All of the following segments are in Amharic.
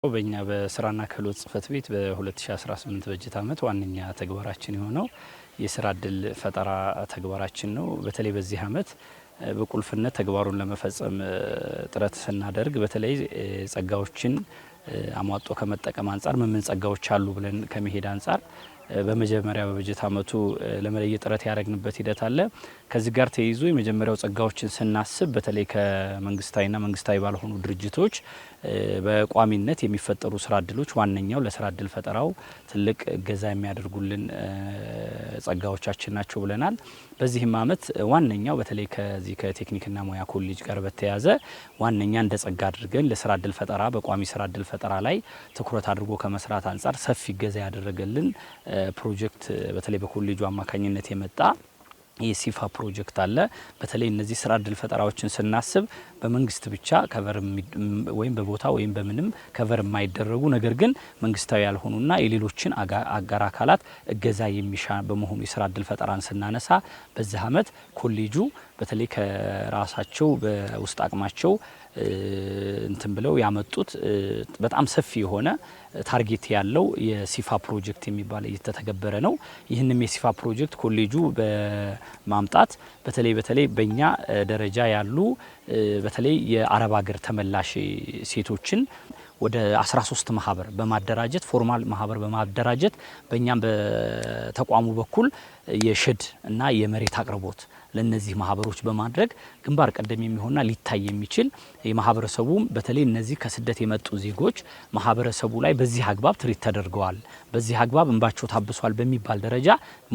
በእኛ በስራና ክህሎት ጽህፈት ቤት በ2018 በጀት ዓመት ዋነኛ ተግባራችን የሆነው የስራ እድል ፈጠራ ተግባራችን ነው። በተለይ በዚህ ዓመት በቁልፍነት ተግባሩን ለመፈጸም ጥረት ስናደርግ በተለይ ጸጋዎችን አሟጦ ከመጠቀም አንጻር ምን ጸጋዎች አሉ ብለን ከመሄድ አንጻር በመጀመሪያ በበጀት ዓመቱ ለመለየት ጥረት ያደረግንበት ሂደት አለ። ከዚህ ጋር ተይዞ የመጀመሪያው ጸጋዎችን ስናስብ በተለይ ከመንግስታዊና መንግስታዊ ባልሆኑ ድርጅቶች በቋሚነት የሚፈጠሩ ስራ እድሎች ዋነኛው ለስራ እድል ፈጠራው ትልቅ እገዛ የሚያደርጉልን ጸጋዎቻችን ናቸው ብለናል። በዚህም ዓመት ዋነኛው በተለይ ከዚህ ከቴክኒክና ሙያ ኮሌጅ ጋር በተያያዘ ዋነኛ እንደ ጸጋ አድርገን ለስራ እድል ፈጠራ በቋሚ ስራ እድል ፈጠራ ላይ ትኩረት አድርጎ ከመስራት አንጻር ሰፊ እገዛ ያደረገልን ፕሮጀክት በተለይ በኮሌጁ አማካኝነት የመጣ የሲፋ ፕሮጀክት አለ። በተለይ እነዚህ ስራ እድል ፈጠራዎችን ስናስብ በመንግስት ብቻ ከቨር ወይም በቦታ ወይም በምንም ከቨር የማይደረጉ ነገር ግን መንግስታዊ ያልሆኑና የሌሎችን አጋር አካላት እገዛ የሚሻ በመሆኑ የስራ እድል ፈጠራን ስናነሳ በዚህ ዓመት ኮሌጁ በተለይ ከራሳቸው በውስጥ አቅማቸው እንትን ብለው ያመጡት በጣም ሰፊ የሆነ ታርጌት ያለው የሲፋ ፕሮጀክት የሚባል እየተተገበረ ነው። ይህንም የሲፋ ፕሮጀክት ኮሌጁ በማምጣት በተለይ በእኛ ደረጃ ያሉ በተለይ የአረብ ሀገር ተመላሽ ሴቶችን ወደ 13 ማህበር በማደራጀት ፎርማል ማህበር በማደራጀት በእኛም በተቋሙ በኩል የሽድ እና የመሬት አቅርቦት ለነዚህ ማህበሮች በማድረግ ግንባር ቀደም የሚሆንና ሊታይ የሚችል የማህበረሰቡ በተለይ እነዚህ ከስደት የመጡ ዜጎች ማህበረሰቡ ላይ በዚህ አግባብ ትሪት ተደርገዋል፣ በዚህ አግባብ እንባቸው ታብሷል በሚባል ደረጃ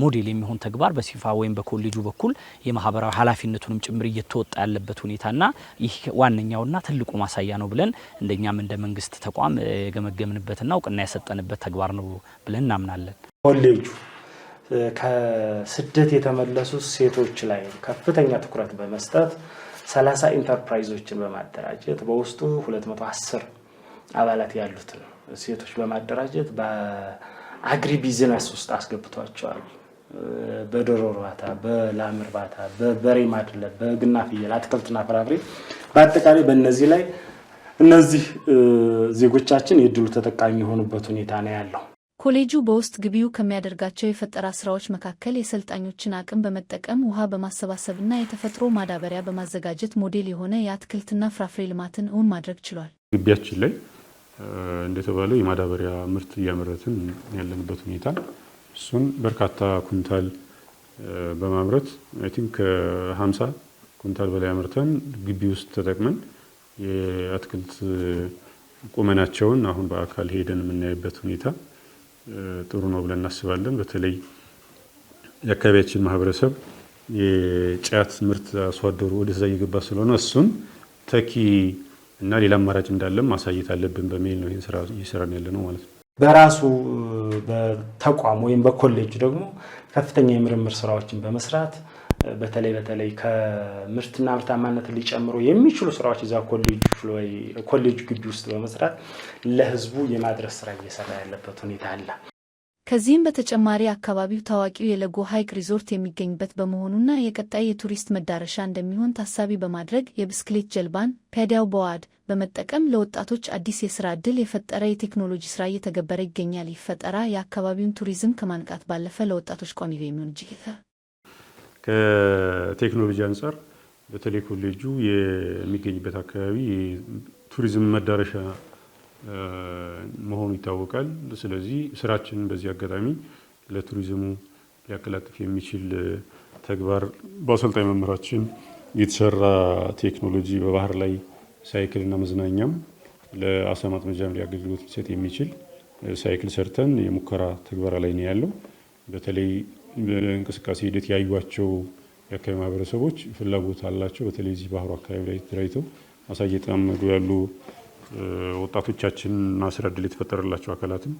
ሞዴል የሚሆን ተግባር በሲፋ ወይም በኮሌጁ በኩል የማህበራዊ ኃላፊነቱንም ጭምር እየተወጣ ያለበት ሁኔታና ይህ ዋነኛውና ትልቁ ማሳያ ነው ብለን እንደኛም እንደ መንግስት ተቋም የገመገምንበትና እውቅና የሰጠንበት ተግባር ነው ብለን እናምናለን። ኮሌጁ ከስደት የተመለሱ ሴቶች ላይ ከፍተኛ ትኩረት በመስጠት 30 ኢንተርፕራይዞችን በማደራጀት በውስጡ 210 አባላት ያሉትን ሴቶች በማደራጀት በአግሪ ቢዝነስ ውስጥ አስገብቷቸዋል። በዶሮ እርባታ፣ በላም እርባታ፣ በበሬ ማድለብ፣ በግና ፍየል፣ አትክልትና ፍራፍሬ በአጠቃላይ በእነዚህ ላይ እነዚህ ዜጎቻችን የድሉ ተጠቃሚ የሆኑበት ሁኔታ ነው ያለው። ኮሌጁ በውስጥ ግቢው ከሚያደርጋቸው የፈጠራ ስራዎች መካከል የሰልጣኞችን አቅም በመጠቀም ውሃ በማሰባሰብና የተፈጥሮ ማዳበሪያ በማዘጋጀት ሞዴል የሆነ የአትክልትና ፍራፍሬ ልማትን እውን ማድረግ ችሏል። ግቢያችን ላይ እንደተባለው የማዳበሪያ ምርት እያመረትን ያለንበት ሁኔታ እሱን በርካታ ኩንታል በማምረት አይ ቲንክ ከ50 ኩንታል በላይ አምርተን ግቢ ውስጥ ተጠቅመን የአትክልት ቁመናቸውን አሁን በአካል ሄደን የምናይበት ሁኔታ ጥሩ ነው ብለን እናስባለን። በተለይ የአካባቢያችን ማህበረሰብ የጫት ምርት አስዋደሩ ወደዛ እየገባ ስለሆነ እሱን ተኪ እና ሌላ አማራጭ እንዳለም ማሳየት አለብን በሚል ነው ይሄን ስራ እየሰራን ያለ ነው ማለት ነው። በራሱ በተቋም ወይም በኮሌጅ ደግሞ ከፍተኛ የምርምር ስራዎችን በመስራት በተለይ ከምርትና ምርታማነት ሊጨምሩ የሚችሉ ስራዎች እዛ ኮሌጅ ግቢ ውስጥ በመስራት ለህዝቡ የማድረስ ስራ እየሰራ ያለበት ሁኔታ አለ። ከዚህም በተጨማሪ አካባቢው ታዋቂው የለጎ ሐይቅ ሪዞርት የሚገኝበት በመሆኑና የቀጣይ የቱሪስት መዳረሻ እንደሚሆን ታሳቢ በማድረግ የብስክሌት ጀልባን ፔዳል ቦርድ በመጠቀም ለወጣቶች አዲስ የስራ ዕድል የፈጠረ የቴክኖሎጂ ስራ እየተገበረ ይገኛል። ይህ ፈጠራ የአካባቢውን ቱሪዝም ከማንቃት ባለፈ ለወጣቶች ቋሚ ገቢ የሚሆን ከቴክኖሎጂ አንጻር በተለይ ኮሌጁ የሚገኝበት አካባቢ ቱሪዝም መዳረሻ መሆኑ ይታወቃል። ስለዚህ ስራችንን በዚህ አጋጣሚ ለቱሪዝሙ ሊያቀላጥፍ የሚችል ተግባር በአሰልጣኝ መምህራችን የተሰራ ቴክኖሎጂ በባህር ላይ ሳይክልና መዝናኛም ለአሳ ማጥመጃም ሊያገልግሎት ሊሰጥ የሚችል ሳይክል ሰርተን የሙከራ ተግባራ ላይ ነው ያለው። በተለይ በእንቅስቃሴ ሂደት ያዩዋቸው የአካባቢ ማህበረሰቦች ፍላጎት አላቸው። በተለይ እዚህ ባህሩ አካባቢ ላይ ተደራጅተው አሳ እየጠመዱ ያሉ ወጣቶቻችን እና ስራ ዕድል የተፈጠረላቸው አካላትም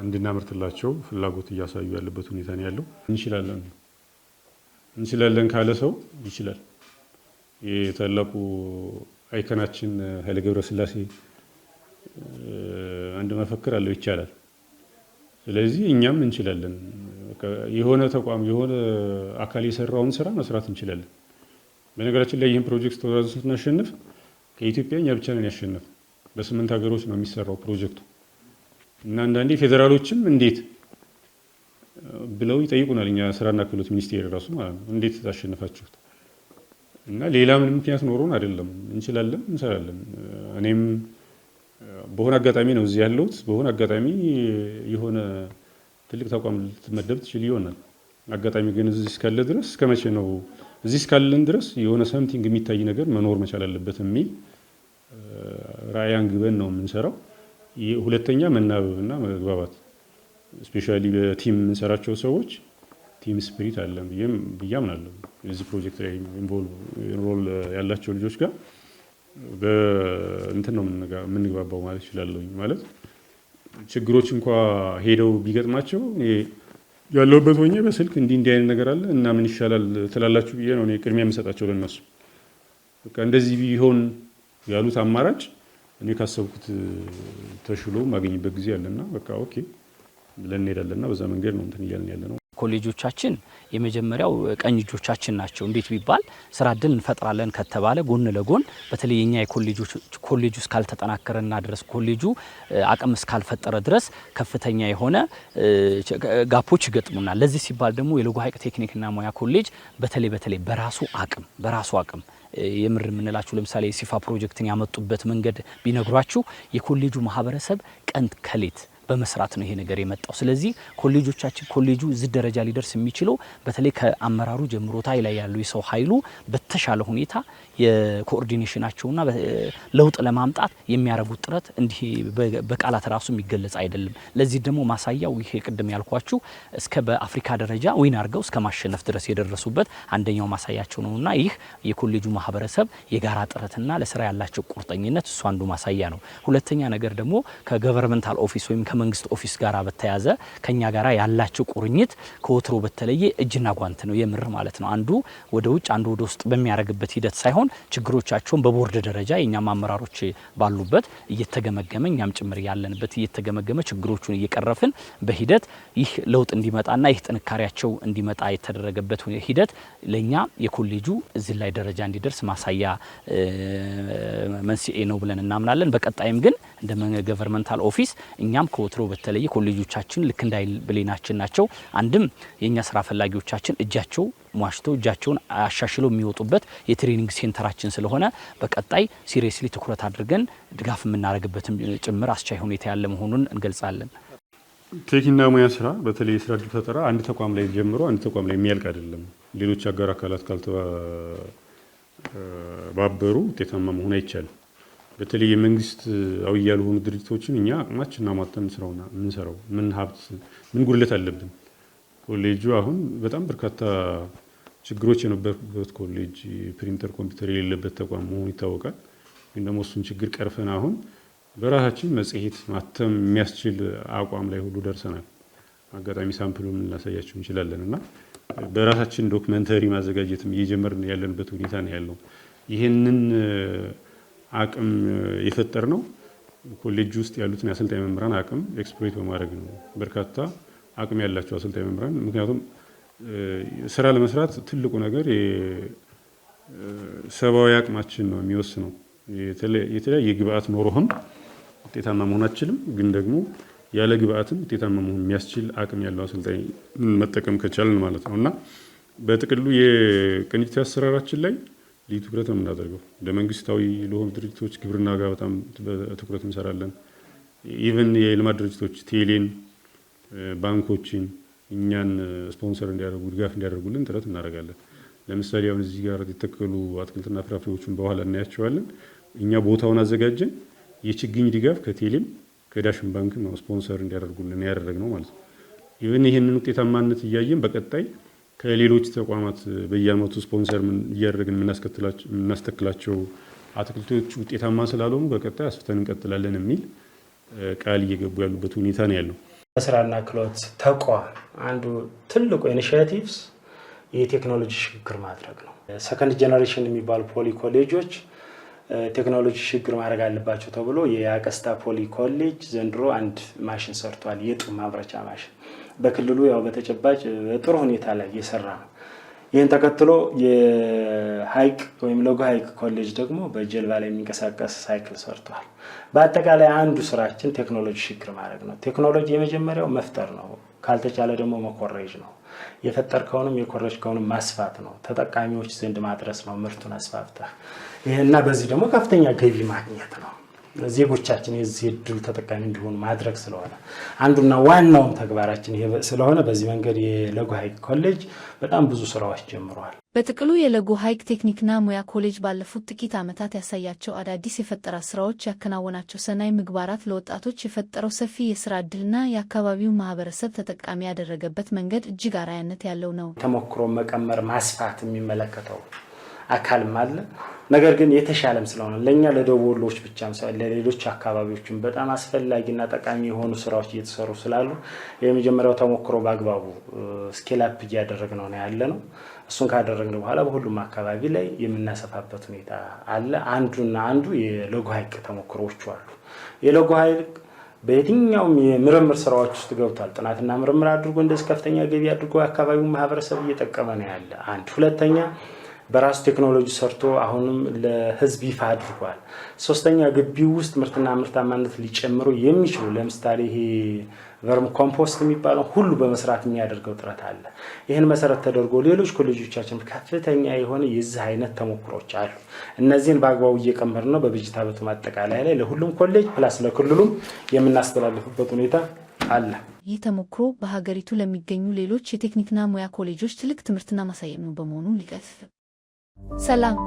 እንድናመርትላቸው ፍላጎት እያሳዩ ያለበት ሁኔታ ነው ያለው። እንችላለን ካለ ሰው ይችላል። የታላቁ አይከናችን ኃይለ ገብረስላሴ አንድ መፈክር አለው፣ ይቻላል። ስለዚህ እኛም እንችላለን። የሆነ ተቋም የሆነ አካል የሰራውን ስራ መስራት እንችላለን። በነገራችን ላይ ይህን ፕሮጀክት ተወዳድረን ስናሸንፍ ከኢትዮጵያ እኛ ብቻ ነን ያሸነፍ። በ8 ሀገሮች ነው የሚሰራው ፕሮጀክቱ እና አንዳንዴ ፌደራሎችም እንዴት ብለው ይጠይቁናል። እኛ ስራና ክህሎት ሚኒስቴር ራሱ ማለት ነው እንዴት ታሸነፋችሁት? እና ሌላ ምን ምክንያት ኖሮን አይደለም፣ እንችላለን፣ እንሰራለን። እኔም በሆነ አጋጣሚ ነው እዚህ ያለሁት። በሆነ አጋጣሚ የሆነ ትልቅ ተቋም ልትመደብ ትችል ይሆናል። አጋጣሚ ግን እዚህ እስካለ ድረስ እስከመቼ ነው እዚህ እስካለን ድረስ የሆነ ሰምቲንግ የሚታይ ነገር መኖር መቻል አለበት የሚል ራዕይ አንግበን ነው የምንሰራው። ሁለተኛ መናበብና መግባባት፣ ስፔሻሊ በቲም የምንሰራቸው ሰዎች ቲም ስፒሪት አለን ብዬ አምናለሁ። እዚህ ፕሮጀክት ላይ ኢንሮል ያላቸው ልጆች ጋር በእንትን ነው የምንግባባው ማለት እችላለሁ። ማለት ችግሮች እንኳ ሄደው ቢገጥማቸው ያለውበት ሆኜ በስልክ እንዲህ አይነት ነገር አለ እና ምን ይሻላል ትላላችሁ ብዬ ነው እኔ ቅድሚያ የምሰጣቸው ለነሱ። በቃ እንደዚህ ቢሆን ያሉት አማራጭ እኔ ካሰብኩት ተሽሎ ማገኝበት ጊዜ አለና በቃ ኦኬ ብለን እንሄዳለንና በዛ መንገድ ነው እንትን እያልን ያለነው። ኮሌጆቻችን የመጀመሪያው ቀኝ እጆቻችን ናቸው። እንዴት ቢባል ስራ እድል እንፈጥራለን ከተባለ ጎን ለጎን በተለይ የኛ ኮሌጁ እስካልተጠናከረና ድረስ ኮሌጁ አቅም እስካልፈጠረ ድረስ ከፍተኛ የሆነ ጋፖች ይገጥሙናል። ለዚህ ሲባል ደግሞ የለጎ ሐይቅ ቴክኒክና ሙያ ኮሌጅ በተለይ በራሱ አቅም የምር የምንላችሁ ለምሳሌ የሲፋ ፕሮጀክትን ያመጡበት መንገድ ቢነግሯችሁ የኮሌጁ ማህበረሰብ ቀን ከሌት በመስራት ነው ይሄ ነገር የመጣው። ስለዚህ ኮሌጁ እዚህ ደረጃ ሊደርስ የሚችለው በተለይ ከአመራሩ ጀምሮ ታይ ላይ ያለው የሰው ኃይሉ በተሻለ ሁኔታ የኮኦርዲኔሽናቸውና ለውጥ ለማምጣት የሚያደርጉት ጥረት እንዲህ በቃላት ራሱ የሚገለጽ አይደለም። ለዚህ ደግሞ ማሳያው ይሄ ቅድም ያልኳችሁ እስከ በአፍሪካ ደረጃ ዊን አድርገው እስከ ማሸነፍ ድረስ የደረሱበት አንደኛው ማሳያቸው ነውና ይህ የኮሌጁ ማህበረሰብ የጋራ ጥረትና ለስራ ያላቸው ቁርጠኝነት እሱ አንዱ ማሳያ ነው። ሁለተኛ ነገር ደግሞ ከገቨርንመንታል ኦፊስ ወይም ከመንግስት ኦፊስ ጋራ በተያያዘ ከኛ ጋራ ያላቸው ቁርኝት ከወትሮ በተለየ እጅና ጓንት ነው የምር ማለት ነው። አንዱ ወደ ውጭ አንዱ ወደ ውስጥ በሚያረግበት ሂደት ሳይሆን ችግሮቻቸውን በቦርድ ደረጃ የኛም አመራሮች ባሉበት እየተገመገመ እኛም ጭምር ያለንበት እየተገመገመ ችግሮቹን እየቀረፍን በሂደት ይህ ለውጥ እንዲመጣና ይህ ጥንካሬያቸው እንዲመጣ የተደረገበት ሂደት ለኛ የኮሌጁ እዚህ ላይ ደረጃ እንዲደርስ ማሳያ መንስኤ ነው ብለን እናምናለን። በቀጣይም ግን እንደ ገቨርንመንታል ኦፊስ እኛም ከወትሮ በተለየ ኮሌጆቻችን ልክ እንዳይል ብሌናችን ናቸው። አንድም የኛ ስራ ፈላጊዎቻችን እጃቸው ሟሽቶ እጃቸውን አሻሽለው የሚወጡበት የትሬኒንግ ሴንተራችን ስለሆነ በቀጣይ ሲሪየስሊ ትኩረት አድርገን ድጋፍ የምናደርግበትም ጭምር አስቻይ ሁኔታ ያለ መሆኑን እንገልጻለን። ቴክኒክና ሙያ ስራ በተለይ የስራ እድል ፈጠራ አንድ ተቋም ላይ ጀምሮ አንድ ተቋም ላይ የሚያልቅ አይደለም። ሌሎች አጋር አካላት ካልተባበሩ ውጤታማ መሆን አይቻልም። በተለይ የመንግስት አዊ ያልሆኑ ድርጅቶችን እኛ ማችና ማተን ስራውና ምንሰራው ምን ሀብት ምን ጉድለት አለብን። ኮሌጁ አሁን በጣም በርካታ ችግሮች የነበሩበት ኮሌጅ፣ ፕሪንተር ኮምፒውተር የሌለበት ተቋም መሆኑ ይታወቃል። ግን ደግሞ እሱን ችግር ቀርፈን አሁን በራሳችን መጽሔት ማተም የሚያስችል አቋም ላይ ሁሉ ደርሰናል። አጋጣሚ ሳምፕሉን ልናሳያችሁ እንችላለን እና በራሳችን ዶክመንተሪ ማዘጋጀትም እየጀመርን ያለንበት ሁኔታ ነው ያለው። ይህንን አቅም የፈጠር ነው ኮሌጅ ውስጥ ያሉትን የአሰልጣኝ መምህራን አቅም ኤክስፕሎይት በማድረግ ነው። በርካታ አቅም ያላቸው አሰልጣኝ መምህራን ምክንያቱም ስራ ለመስራት ትልቁ ነገር ሰብአዊ አቅማችን ነው የሚወስነው። የተለያየ ግብአት ኖሮህም ውጤታማ መሆን አትችልም። ግን ደግሞ ያለ ግብአትም ውጤታማ መሆን የሚያስችል አቅም ያለው አሰልጣኝ መጠቀም ከቻልን ማለት ነው እና በጥቅሉ የቅንጅት አሰራራችን ላይ ልዩ ትኩረት ነው የምናደርገው። ለመንግስታዊ ለሆኑ ድርጅቶች ግብርና ጋር በጣም ትኩረት እንሰራለን። ኢቨን የልማት ድርጅቶች ቴሌን፣ ባንኮችን እኛን ስፖንሰር እንዲያደርጉ ድጋፍ እንዲያደርጉልን ጥረት እናደርጋለን። ለምሳሌ አሁን እዚህ ጋር የተተከሉ አትክልትና ፍራፍሬዎችን በኋላ እናያቸዋለን። እኛ ቦታውን አዘጋጀን የችግኝ ድጋፍ ከቴሌም ከዳሽን ባንክ ነው ስፖንሰር እንዲያደርጉልን ያደረግነው ማለት ነው። ኢቨን ይህንን ውጤታማነት እያየን በቀጣይ ከሌሎች ተቋማት በየአመቱ ስፖንሰር እያደረግን የምናስተክላቸው አትክልቶች ውጤታማ ስላልሆኑ በቀጣይ አስፍተን እንቀጥላለን የሚል ቃል እየገቡ ያሉበት ሁኔታ ነው ያለው። በስራና ክህሎት ተቋም አንዱ ትልቁ ኢኒሺዬቲቭስ የቴክኖሎጂ ሽግግር ማድረግ ነው። ሰከንድ ጄኔሬሽን የሚባሉ ፖሊ ኮሌጆች ቴክኖሎጂ ሽግግር ማድረግ አለባቸው ተብሎ የአቀስታ ፖሊ ኮሌጅ ዘንድሮ አንድ ማሽን ሰርቷል። የጡብ ማምረቻ ማሽን በክልሉ ያው በተጨባጭ ጥሩ ሁኔታ ላይ እየሰራ ነው። ይህን ተከትሎ የሀይቅ ወይም ለጎ ሀይቅ ኮሌጅ ደግሞ በጀልባ ላይ የሚንቀሳቀስ ሳይክል ሰርቷል። በአጠቃላይ አንዱ ስራችን ቴክኖሎጂ ሽግግር ማድረግ ነው። ቴክኖሎጂ የመጀመሪያው መፍጠር ነው። ካልተቻለ ደግሞ መኮረጅ ነው። የፈጠርከውንም የኮረጅከውንም ማስፋት ነው። ተጠቃሚዎች ዘንድ ማድረስ ነው ምርቱን አስፋፍተህ። ይሄና በዚህ ደግሞ ከፍተኛ ገቢ ማግኘት ነው። ዜጎቻችን የዚህ እድል ተጠቃሚ እንዲሆኑ ማድረግ ስለሆነ አንዱና ዋናው ተግባራችን ይሄ ስለሆነ በዚህ መንገድ የለጎ ሀይቅ ኮሌጅ በጣም ብዙ ስራዎች ጀምሯል። በጥቅሉ የለጎ ሀይቅ ቴክኒክና ሙያ ኮሌጅ ባለፉት ጥቂት ዓመታት ያሳያቸው አዳዲስ የፈጠራ ስራዎች፣ ያከናወናቸው ሰናይ ምግባራት ለወጣቶች የፈጠረው ሰፊ የስራ እድልና የአካባቢው ማህበረሰብ ተጠቃሚ ያደረገበት መንገድ እጅግ አርአያነት ያለው ነው። ተሞክሮ መቀመር ማስፋት የሚመለከተው አካልም አለ። ነገር ግን የተሻለም ስለሆነ ለኛ ለደቡብ ወሎዎች ብቻም ሳይሆን ለሌሎች አካባቢዎችም በጣም አስፈላጊና ጠቃሚ የሆኑ ስራዎች እየተሰሩ ስላሉ የመጀመሪያው ተሞክሮ በአግባቡ ስኬል አፕ እያደረግነው ነው ያለነው። እሱን ካደረግን በኋላ በሁሉም አካባቢ ላይ የምናሰፋበት ሁኔታ አለ። አንዱና አንዱ የለጎ ሀይቅ ተሞክሮዎች አሉ። የለጎ ሀይቅ በየትኛውም የምርምር ስራዎች ውስጥ ገብቷል። ጥናትና ምርምር አድርጎ እንደዚህ ከፍተኛ ገቢ አድርጎ አካባቢው ማህበረሰብ እየጠቀመ ነው ያለ። አንድ ሁለተኛ በራሱ ቴክኖሎጂ ሰርቶ አሁንም ለህዝብ ይፋ አድርጓል። ሶስተኛ ግቢው ውስጥ ምርትና ምርታማነት ሊጨምሩ የሚችሉ ለምሳሌ ይሄ ቨርም ኮምፖስት የሚባለው ሁሉ በመስራት የሚያደርገው ጥረት አለ። ይህን መሰረት ተደርጎ ሌሎች ኮሌጆቻችን ከፍተኛ የሆነ የዚህ አይነት ተሞክሮች አሉ። እነዚህን በአግባቡ እየቀመርን ነው። በበጀት ዓመቱ ማጠቃለያ ላይ ለሁሉም ኮሌጅ ፕላስ ለክልሉም የምናስተላልፍበት ሁኔታ አለ። ይህ ተሞክሮ በሀገሪቱ ለሚገኙ ሌሎች የቴክኒክና ሙያ ኮሌጆች ትልቅ ትምህርትና ማሳያ ነው በመሆኑ ሊቀጥል። ሰላም